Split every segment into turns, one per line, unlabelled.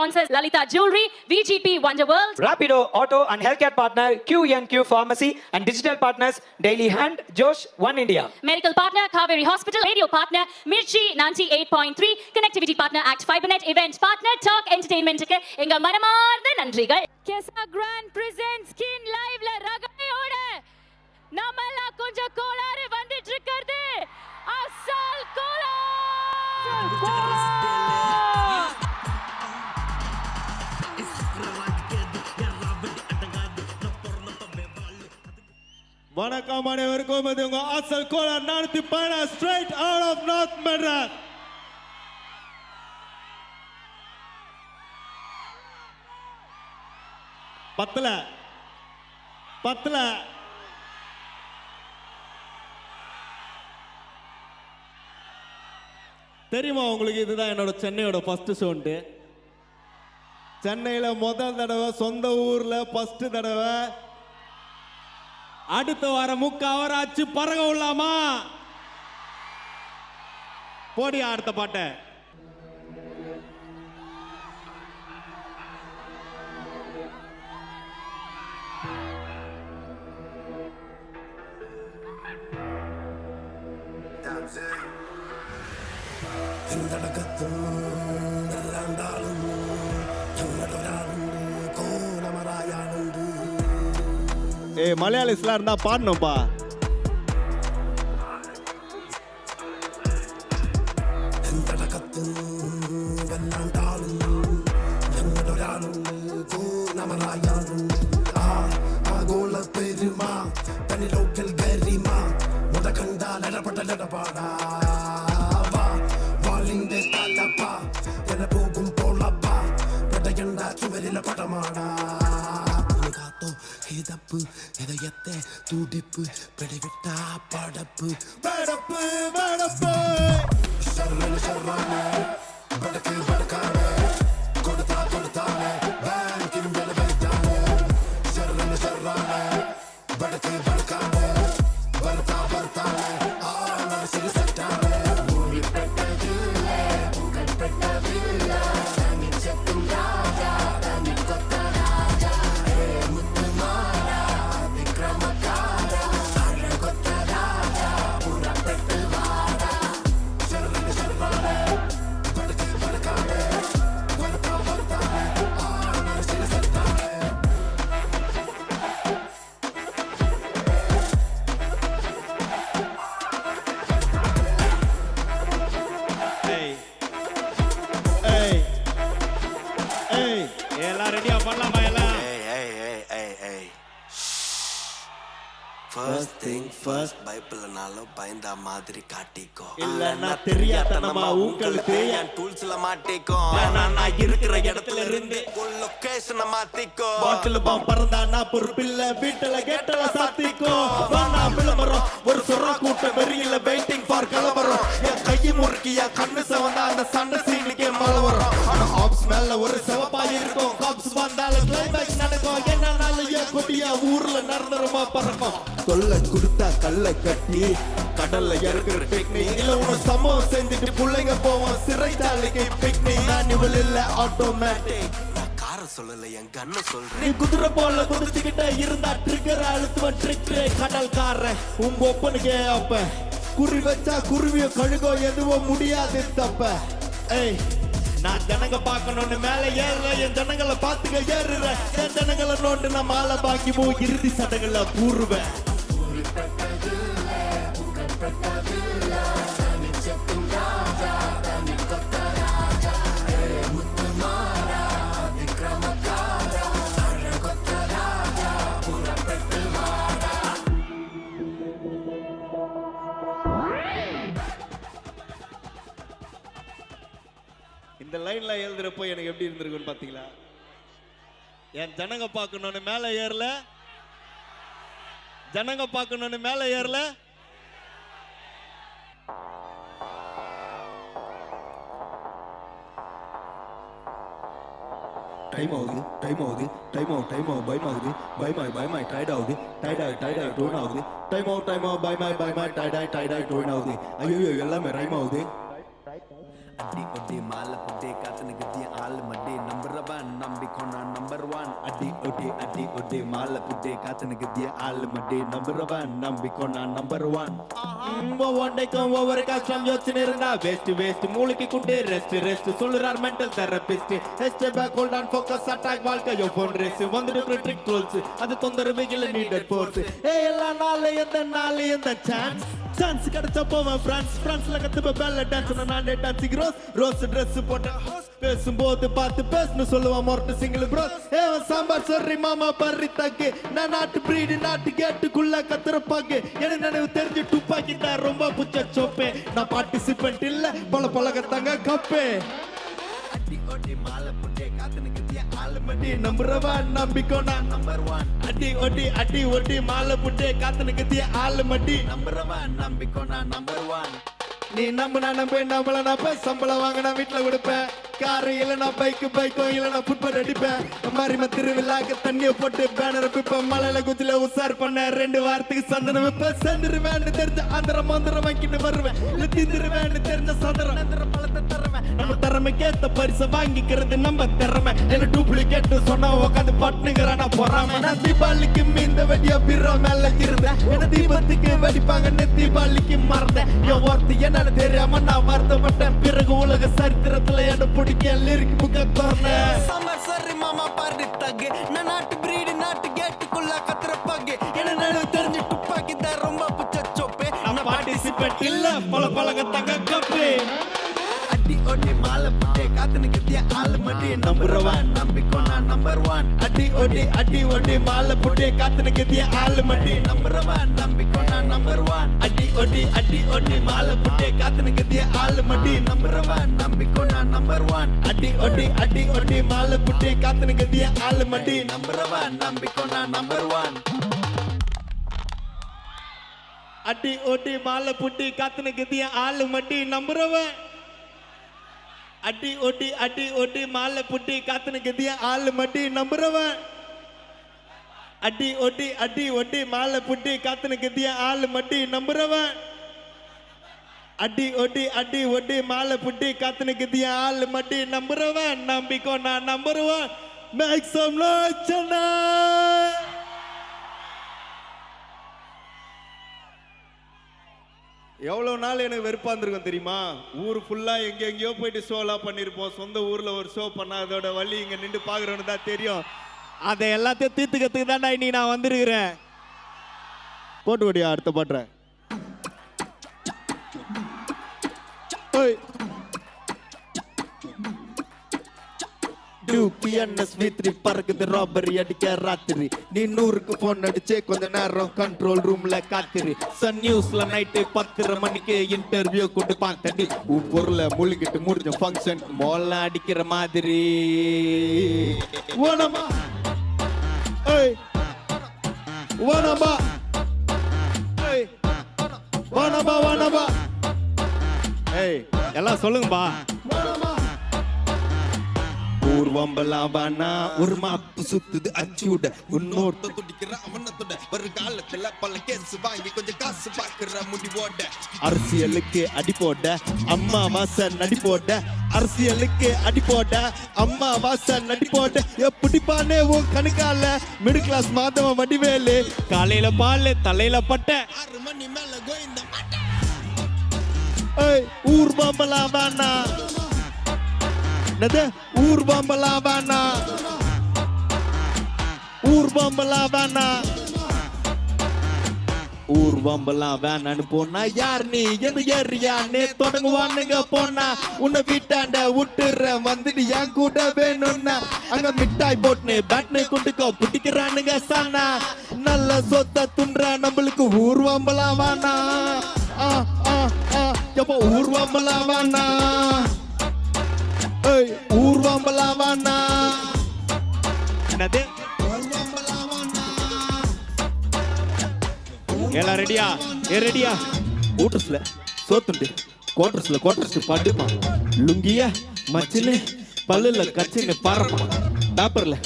sponsors Lalita Jewelry, VGP Wonderworld,
Rapido Auto and Healthcare partner QNQ Pharmacy and digital partners Daily Hand, Josh, One India.
medical partner Kaveri Hospital, radio partner Mirchi 98.3, connectivity partner Act Fibernet, event partner Talk Entertainment க்கு எங்க மனமார்ந்த நன்றிகள். Kesa Grand presents Skin Liveல ரகமையோட நம்மெல்லாம் கொஞ்சம் கோளாறு வந்துட்டு இருக்கிறது அசல் கோலா.
வணக்கம் அனைவருக்கும், இது உங்க அசல் கோலார் நடத்தி பயண straight out of north Madras. பத்தல தெரியுமா உங்களுக்கு? இதுதான் என்னோட சென்னையோட ஃபர்ஸ்ட் ஷோன்ட்டு. சென்னையில் முதல் தடவை, சொந்த ஊர்ல ஃபர்ஸ்ட் தடவை. அடுத்த வாரம் முக்காவராச்சு பறக உள்ளாமா? போடி அடுத்த பாட்டை. மலையாளிஸ்லாம் இருந்தா பாடணும்பா. இதயத்தை துடிப்பு பிடிவிட்டா படப்பு படப்பு படப்பு சர்வன சர்வன படக்கு படக்கான கொடுத்தானே பேங்கின் மேல வைத்தானே சர்வன சர்வன படக்கு படக்கான வரத்தானே ஆனா சிறு சட்டானே மூடி பெட்டதில்ல உங்கள் பெட்டதில்ல தனி செத்தும் ராஜா தனி கொத்த ராஜா முத்து மாறா விக்ரமக்காரா அழகொத்த ராஜா புறப்பட்டு வாடா சர்வன சர்வன படக்கு படக்கான வரத்தானே ஆனா சிறு சட்டானே. எல்லாம் ரெடியா பண்ணலாமா? எல்லாம்
First thing first, பைபிள்னாலும் பயந்த மாதிரி காட்டிக்கோ.
இல்லன்னா தெரியாதனமா உங்களுக்கு
என் டூல்ஸ்ல மாட்டிக்கோ.
நான் இருக்கிற இடத்துல இருந்து
லொகேஷனை மாத்திக்கோ.
பாட்டில் பாம் பறந்தானா பொறுப்பில்ல, வீட்டுல கேட்டல சாத்திக்கோ. வானா விளம்பரம் ஒரு சொர கூட்டம் வெறியில வெயிட்டிங் ஃபார் கலவரம். என் கையை முறுக்கி என் கண்ணு செவந்தா அந்த சண்டை சீனுக்கே மழை வரும். ஆனா ஆப்ஸ் மேல ஒரு செவப்பாய் இருக்கும். காப்ஸ் வந்தாலும் கிளைமேக்ஸ் நடக்கும். என்னன்னாலும் என் கொடியா ஊர்ல நடந்துருமா பறக்கும். சொல்ல கொடுத்தா கல்ல கட்டி கடல்ல இறக்குற டெக்னிக் இல்ல. உன சம்பவம் செஞ்சுட்டு பிள்ளைங்க போவோம் சிறைச்சாலைக்கு பிக்னிக். மேனுவல் இல்ல ஆட்டோமேட்டிக்.
கார சொல்லல என் கண்ணு சொல்றேன்.
நீ குதிரை போல குதிச்சுக்கிட்ட இருந்தா ட்ரிக்கர் அழுத்துவன் ட்ரிக். கடல்காரன் உங்க ஒப்பனுக்கே அப்ப குறி வச்சா குருவிய கழுகோ எதுவும் முடியாது தப்ப. ஏய் நான் ஜனங்க பார்க்கணும்னு மேல ஏறுறேன். என் ஜனங்களை பார்த்துக்க ஏறுறேன். என் ஜனங்களை நோண்டு நான் மாலை பாக்கி போ இறுதி சடங்குல கூறுவேன். இந்த லைன்ல எழுதுறப்போ எனக்கு எப்படி இருந்திருக்குன்னு பாத்தீங்களா? என் ஜனங்க பார்க்கணும்னு மேல ஏறல, ஜனங்க பார்க்கணும்னு மேல ஏறல. டைம் ஆகுது பயமாய் டயர்ட் ஆகுது டோன் ஆகுது. டைம் அவுட் பயமாய் டயர்டாய் டோன் ஆகுது. ஐயோ எல்லாமே ரைம் ஆகுது.
அடி ஒடி மாலை புட்டி காத்துனுக்கு தீ ஆள் மடி நம்புறவன் நம்பிக்கொண்டா நம்பர் ஒன் அடி ஒடி மாலை புட்டி காத்துனுக்கு தீ ஆள் மடி நம்புறவன் நம்பிக்கொண்டா நம்பர் ஒன்
ஒவ்வொன்றைக்கும் ஒவ்வொரு கஷ்டம் யோசிச்சு இருந்தா வேஸ்ட் மூளைக்கு குண்டு ரெஸ்ட் சொல்லுறார் mental therapist step back hold on focus attack வாழ்க்கையோ போன் ரேஸ் வந்துட்டு ட்ரிக் டூல்ஸ் அது தொந்தரவுகள் நீடட் ஃபோர்ஸ் எல்லா நாள் எந்த சான்ஸ் கிடைச்ச போவேன் பிரான்ஸ்ல கத்துப்ப பேல்ல டான்ஸ் நான் டான்சிங் ரோஸ் ட்ரெஸ் போட்ட பேசும்போது பார்த்து பேசணும் சொல்லுவான் மொரட்டு சிங்கிள் ப்ரோ ஏவன் சாம்பார் சொர்ரி மாமா பர்ரி தக்கு நான் நாட்டு பிரீடு நாட்டு கேட்டுக்குள்ள கத்துற பாக்கு எனக்கு நினைவு தெரிஞ்சு துப்பாக்கி தான் ரொம்ப புச்ச சோப்பே நான் பார்ட்டிசிபென்ட் இல்ல பழகத்தாங்க கப்பே
அடி ஒடி மாலை புட்டி காத்துனுக்கு தீ ஆள் மடி
நம்புறவன் நம்பிக்கோனா நம்பர் ஒன் அடி ஒடி மாலை புட்டே காத்துனுக்கு தீ ஆள் மடி
நம்புறவன் நம்பிக்கொண்டா நம்பர் ஒன்
நீ நம்மள நம்ப சம்பளம் வாங்க நான் வீட்டுல கொடுப்பேன் காரு இல்லைனா பைக்கோ இல்லைனா ஃபுட்பால் அடிப்பேன் மாரிம திருவிழாக்கு தண்ணியை போட்டு பேனர் பிப்பேன் மலையில குத்தில உசார் பண்ண 2 வாரத்துக்கு சந்தனம் வைப்பேன் செந்துருவேன்னு தெரிஞ்ச ஆந்திர மந்திரம் வாங்கிட்டு வருவேன் இல்ல திந்துருவேன்னு தெரிஞ்ச சந்திரம் பழத்தை தருவேன் நம்ம திறமைக்கேத்த பரிசை வாங்கிக்கிறது நம்ம திறமை என்ன டூப்ளிகேட் சொன்னா உட்காந்து பட்டுங்கிறானா பொறாம நான் தீபாவளிக்கு இந்த வெடியா பிற மேல இருந்தேன் என்ன தீபத்துக்கு வெடிப்பாங்கன்னு தீபாவளிக்கு மறந்தேன் என் ஒருத்தி என்னன்னு தெரியாம நான் வருத்தப்பட்டேன் பிறகு உலக சரித்திரத்துல என்ன பிடிக்க லிரிக் புக்க தோறேன்
சம்மர் சரி மாமா பாரு தக்கு நான் நாட்டு பிரீடு நாட்டு கேட்டுக்குள்ள கத்துற பாக்கு என்ன நினைவு தெரிஞ்சு துப்பாக்கி தான் ரொம்ப புச்ச சோப்பே
நான் பார்ட்டிசிபென்ட் இல்ல பழகத்தாங்க கப்பு
அடி ஒடி மாலை புட்டி காத்துனுக்கு தீ ஆள் மடி நம்புறவன் நம்பிக்கொண்டா நம்பர் ஒன்
அடி ஒடி மாலை புட்டே காத்துனுக்கு தீ ஆள் மடி
நம்புறவன் நம்பிக்கொண்டா நம்பர் ஒன்
அடி ஒடி மாலை புட்டே காத்துனுக்கு தீ ஆள் மடி
நம்புறவன் நம்பிக்கொண்டா நம்பர் ஒன்
அடி ஒடி மாலை புட்டே காத்துனுக்கு தீ ஆள் மடி
நம்புறவன் நம்பிக்கொண்டா நம்பர் ஒன்
அடி ஒடி மாலை புட்டி காத்துனுக்கு தீ ஆள் மடி நம்புறவன் அடி ஒடி மாலை புட்டி காத்துனுக்கு தீ ஆள் மடி நம்புறவன் அடி ஒடி மாலை புட்டி காத்துனுக்கு தீ ஆள் மடி நம்புறவன் அடி ஒடி மாலை புட்டி காத்துனுக்கு தீ ஆள் மடி நம்புறவன் நம்பிக்கோ நான் நம்புறவன் மேக் சம் நாய்ஸ் சென்னை எவ்வளோ நாள் எனக்கு வெறுப்பா இருந்திருக்கும் தெரியுமா ஊர் ஃபுல்லா எங்கெங்கயோ போயிட்டு ஷோலாம் பண்ணியிருப்போம் சொந்த ஊர்ல ஒரு ஷோ பண்ணாதோட வழி இங்க நின்று பாக்குறவனு தான் தெரியும் அதை எல்லாத்தையும் தீர்த்துக்கிறதுக்கு தான்டா இன்னைக்கு நான் வந்திருக்கிறேன் போட்டு கொடியா அடுத்த பாட்டுறேன் பறக்குது ராபரி அடிக்க ராத்திரி நீ 100க்கு போன் அடிச்சே கொஞ்ச நேரம் கண்ட்ரோல் ரூம்ல காத்திரி சன் நியூஸ்ல நைட்டு 10:30 மணிக்கு இன்டர்வியூ கொண்டு பார்த்தடி உன் பொருளை முழுகிட்டு முடிஞ்ச ஃபங்க்ஷன் மோல்ல அடிக்கிற மாதிரி ஓனமா ஏய் ஓனமா ஏய் ஓனமா ஏய் எல்லாம் சொல்லுங்கப்பா ஊர்வம்பலாம் வானா ஒரு மாப்பு சுத்துது அச்சுட உன்னோர்த்த துடிக்கிற அவனத்தோட ஒரு காலத்துல பல கேஸ் வாங்கி கொஞ்சம் காசு பாக்குற முடிவோட அரசியலுக்கு அடி போட அம்மா வாச நடி போட அரசியலுக்கு அடி போட அம்மா வாச நடி போட எப்படிப்பானே உன் கணுக்கால மிடில் கிளாஸ் மாதவ வடிவேலு காலையில பால் தலையில பட்ட 6 மணி மேல கோயிந்த ஊர்வம்பலாம் வானா ஊர்வம்பலாம் வேணான்னு போனா யார் நீ எந்த ஏரியான்னு தொடங்குவானுங்க போனா உன்னை வீட்டாண்ட விட்டுறேன் வந்துட்டு என் கூட வேணும்னா அங்க மிட்டாய் போட்டுன்னு பேட்னு கொண்டுக்கோ புட்டிக்கிறானுங்க சானா நல்ல சொத்த துண்ற நம்மளுக்கு ஊர்வம்பலாம் வேணா எப்போ ஊர்வம்பலாம் வேணா ஊர்வம்பலாம் வேணா என்னது எல்லாம் ரெடியா ரெடியா ஊட்டர்ஸ்ல சோத்துண்டு கோட்டர்ஸ் படுமா லுங்கிய மச்சின்னு பல்லுல கச்சின்னு பாரமா பேப்பர்ல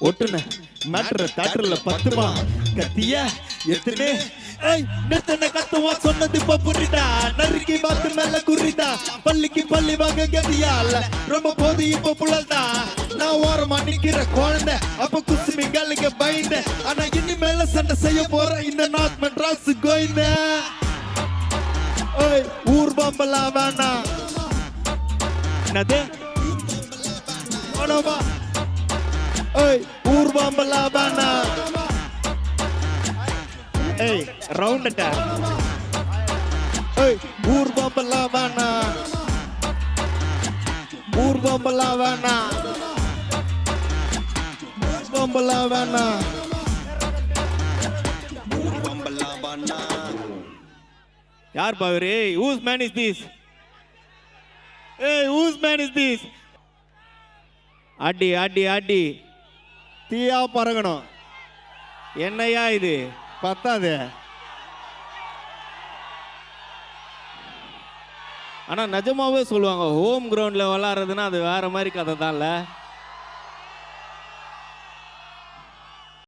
ஒட்டுன மேட்டர் தேட்டர்ல 10 கத்திய எத்துனே ஏய் நிறுத்தன கத்துவா சொன்னது இப்ப புரியுதா நறுக்கி பார்த்து மேல குறிதா பள்ளிக்கு பள்ளி வாங்க கதியால ரொம்ப போது இப்ப புலல்தா நான் ஓரமா நிக்கிற குழந்தை அப்ப குசுமிங்களுக்கு பயந்த ஆனா இனிமேல சண்டை செய்ய போற இந்த நார்த் மெட்ராஸ் கோயிந்த ஏய் ஊர் பம்பலா வேணாம் என்னது ஓனோமா ஏய் ஊர் பம்பலா வேணாம் ஏய் ரவுண்ட் அட்டா ஏய் ஊர் பம்பலா வேணாம் ஊர் பம்பலா வேணாம் ஊர் பம்பலா வேணாம் ஊர் பம்பலா வேணாம் யார் பாவரு whose man is this ஏய் whose man is this அடி அடி அடி தீயா பறக்கணும் என்னையா இது பத்தாது ஆனா நிஜமாவே சொல்லுவாங்க ஹோம் கிரவுண்ட்ல விளாடுறதுன்னா அது வேற மாதிரி கதை தான்ல